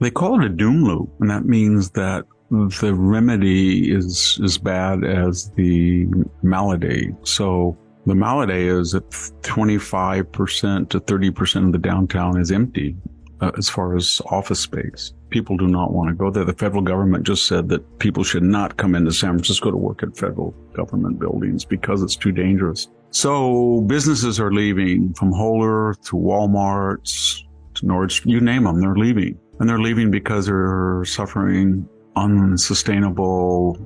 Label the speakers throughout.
Speaker 1: They call it a doom loop, and that means that the remedy is as bad as the malady. So the malady is that 25% to 30% of the downtown is empty as far as office space. People do not want to go there. The federal government just said that people should not come into San Francisco to work at federal government buildings because it's too dangerous. So businesses are leaving, from Whole Earth to Walmart's to Nordstrom, you name them, they're leaving. And they're leaving because they're suffering unsustainable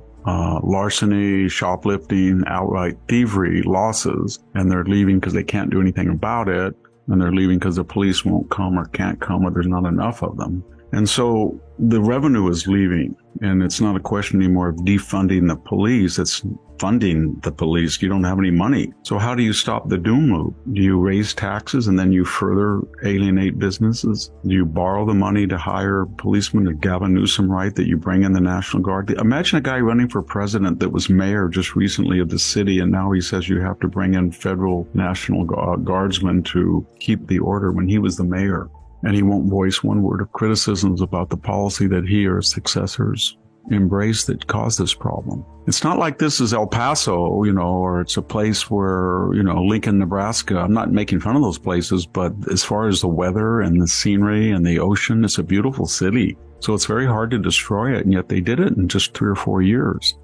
Speaker 1: larceny, shoplifting, outright thievery, losses. And they're leaving because they can't do anything about it. And they're leaving because the police won't come or can't come or there's not enough of them. And so the revenue is leaving. And it's not a question anymore of defunding the police. It's funding the police. You don't have any money. So how do you stop the doom loop? Do you raise taxes and then you further alienate businesses? Do you borrow the money to hire policemen to Gavin Newsom, right, that you bring in the National Guard? Imagine a guy running for president that was mayor just recently of the city, and now he says you have to bring in federal National Guardsmen to keep the order when he was the mayor. And he won't voice one word of criticisms about the policy that he or his successors embrace that caused this problem. It's not like this is El Paso, or it's a place where, Lincoln, Nebraska. I'm not making fun of those places, but as far as the weather and the scenery and the ocean, it's a beautiful city. So it's very hard to destroy it. And yet they did it in just 3 or 4 years,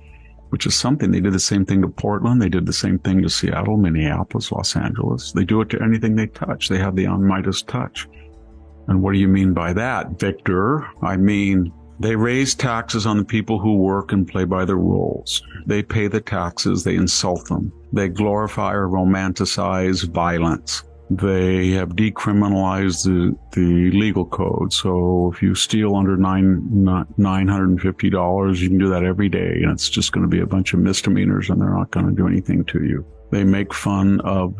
Speaker 1: which is something. They did the same thing to Portland. They did the same thing to Seattle, Minneapolis, Los Angeles. They do it to anything they touch. They have the Midas touch. And what do you mean by that, Victor? I mean, they raise taxes on the people who work and play by the rules. They pay the taxes. They insult them. They glorify or romanticize violence. They have decriminalized the legal code. So if you steal under $950, you can do that every day. And it's just going to be a bunch of misdemeanors and they're not going to do anything to you. They make fun of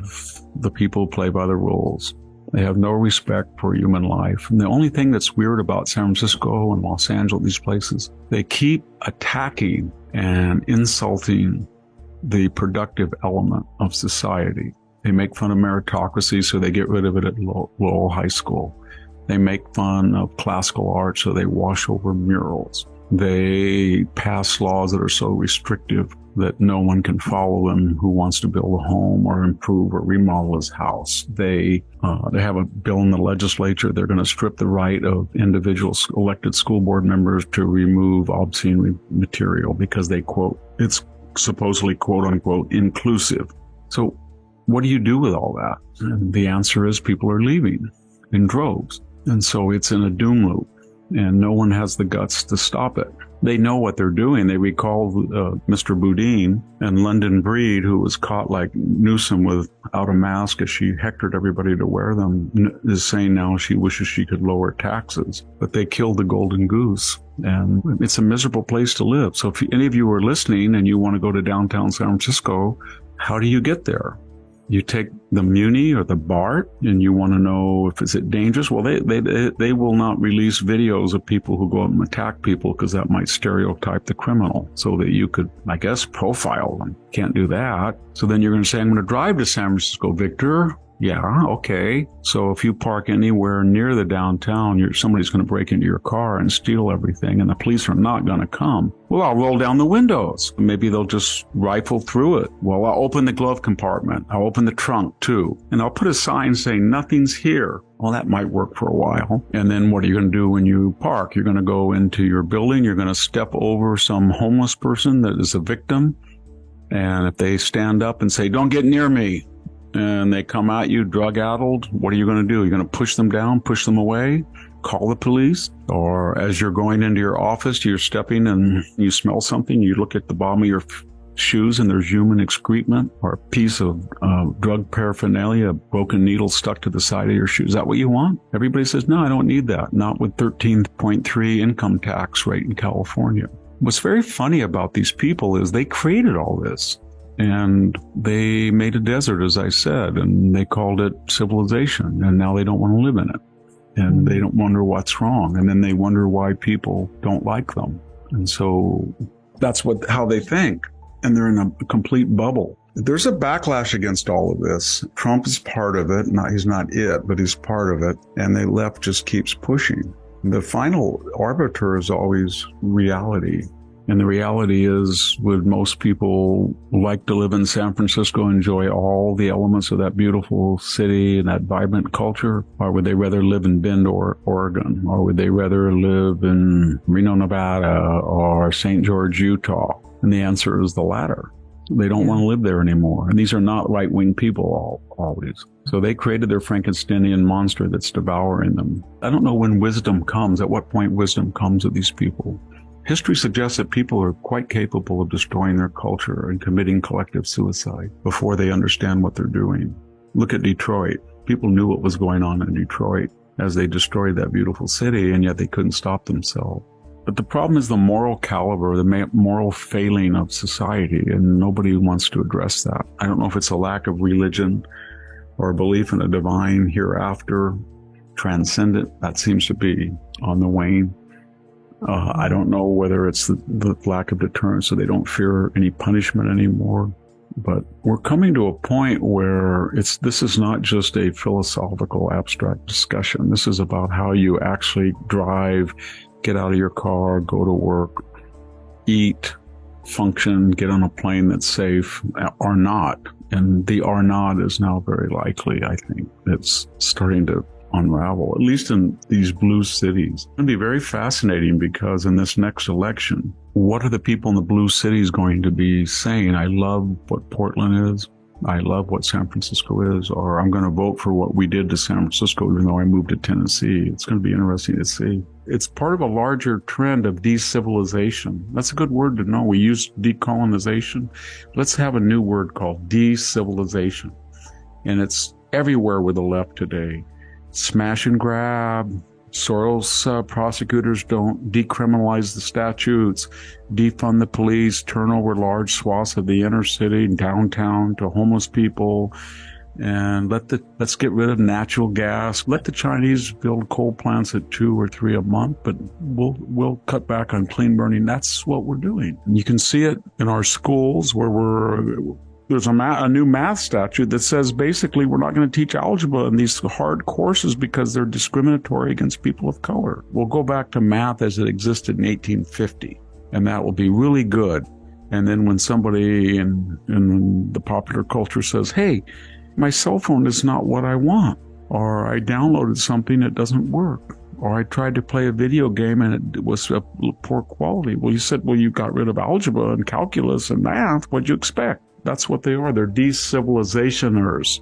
Speaker 1: the people who play by the rules. They have no respect for human life. And the only thing that's weird about San Francisco and Los Angeles, these places, they keep attacking and insulting the productive element of society. They make fun of meritocracy, so they get rid of it at Lowell High School. They make fun of classical art, so they wash over murals. They pass laws that are so restrictive that no one can follow them who wants to build a home or improve or remodel his house. They have a bill in the legislature. They're going to strip the right of individual elected school board members to remove obscene material because they quote, it's supposedly quote unquote inclusive. So what do you do with all that? And the answer is people are leaving in droves. And so it's in a doom loop and no one has the guts to stop it. They know what they're doing. They recall Mr. Boudin and London Breed, who was caught like Newsom without a mask as she hectored everybody to wear them, is saying now she wishes she could lower taxes. But they killed the golden goose. And it's a miserable place to live. So if any of you are listening and you want to go to downtown San Francisco, how do you get there? You take the Muni or the BART and you want to know if is it dangerous? Well, they will not release videos of people who go out and attack people because that might stereotype the criminal so that you could, I guess, profile them. Can't do that. So then you're going to say, I'm going to drive to San Francisco, Victor. Yeah, okay. So if you park anywhere near the downtown, somebody's going to break into your car and steal everything, and the police are not going to come. Well, I'll roll down the windows. Maybe they'll just rifle through it. Well, I'll open the glove compartment. I'll open the trunk, too. And I'll put a sign saying, nothing's here. Well, that might work for a while. And then what are you going to do when you park? You're going to go into your building. You're going to step over some homeless person that is a victim. And if they stand up and say, don't get near me, and they come at you drug-addled, what are you going to do? You're going to push them down, push them away, call the police? Or as you're going into your office, you're stepping and you smell something, you look at the bottom of your shoes and there's human excrement or a piece of drug paraphernalia, a broken needle stuck to the side of your shoe. Is that what you want? Everybody says, no, I don't need that. Not with 13.3 income tax rate in California. What's very funny about these people is they created all this. And they made a desert, as I said, and they called it civilization. And now they don't want to live in it. And they don't wonder what's wrong. And then they wonder why people don't like them. And so that's how they think. And they're in a complete bubble. There's a backlash against all of this. Trump is part of it. He's not it, but he's part of it. And the left just keeps pushing. The final arbiter is always reality. And the reality is, would most people like to live in San Francisco, enjoy all the elements of that beautiful city and that vibrant culture? Or would they rather live in Bend, Oregon? Or would they rather live in Reno, Nevada, or St. George, Utah? And the answer is the latter. They don't want to live there anymore. And these are not right-wing people always. So they created their Frankensteinian monster that's devouring them. I don't know when wisdom comes, at what point wisdom comes to these people. History suggests that people are quite capable of destroying their culture and committing collective suicide before they understand what they're doing. Look at Detroit. People knew what was going on in Detroit as they destroyed that beautiful city, and yet they couldn't stop themselves. But the problem is the moral caliber, the moral failing of society, and nobody wants to address that. I don't know if it's a lack of religion or a belief in a divine hereafter, transcendent. That seems to be on the wane. I don't know whether it's the lack of deterrence, so they don't fear any punishment anymore. But we're coming to a point where this is not just a philosophical, abstract discussion. This is about how you actually drive, get out of your car, go to work, eat, function, get on a plane that's safe, or not. And the or not is now very likely, I think. It's starting to unravel, at least in these blue cities. It's going to be very fascinating because in this next election, what are the people in the blue cities going to be saying? I love what Portland is. I love what San Francisco is, or I'm going to vote for what we did to San Francisco, even though I moved to Tennessee. It's going to be interesting to see. It's part of a larger trend of decivilization. That's a good word to know. We use decolonization. Let's have a new word called decivilization. And it's everywhere with the left today. Smash and grab. Soros prosecutors don't decriminalize the statutes, defund the police, turn over large swaths of the inner city and downtown to homeless people, and let's get rid of natural gas. Let the Chinese build coal plants at 2 or 3 a month, but we'll cut back on clean burning. That's what we're doing. And you can see it in our schools where there's a new math statute that says basically we're not going to teach algebra in these hard courses because they're discriminatory against people of color. We'll go back to math as it existed in 1850, and that will be really good. And then when somebody in the popular culture says, hey, my cell phone is not what I want, or I downloaded something that doesn't work, or I tried to play a video game and it was of poor quality. Well, you said, well, you got rid of algebra and calculus and math. What'd you expect? That's what they are. They're decivilizationers.